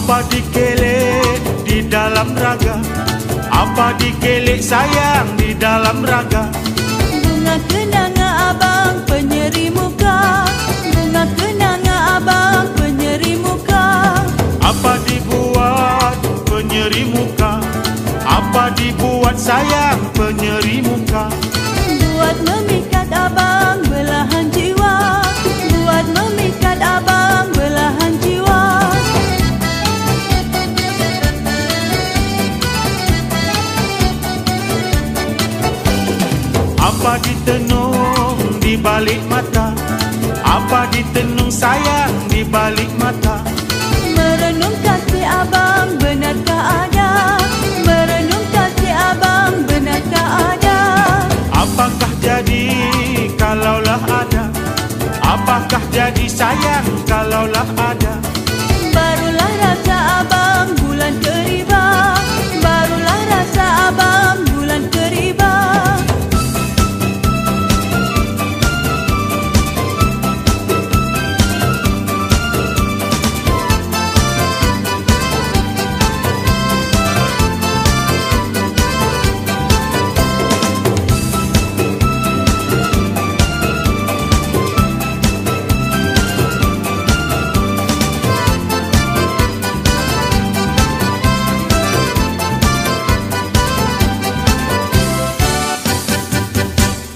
Apa dikelek di dalam raga? Apa dikelek sayang di dalam raga? Bunga kenanga abang penyeri muka, bunga kenanga abang penyeri muka. Apa dibuat penyeri muka? Apa dibuat sayang penyeri muka? Buat memikat abang belahan jiwa, buat memikat abang belahan jiwa. Apa ditenung di balik mata? Apa ditenung sayang di balik mata? Merenung kasih abang benarkah ada? Merenung kasih abang benarkah ada? Apakah jadi kalaulah ada? Apakah jadi sayang kalaulah ada?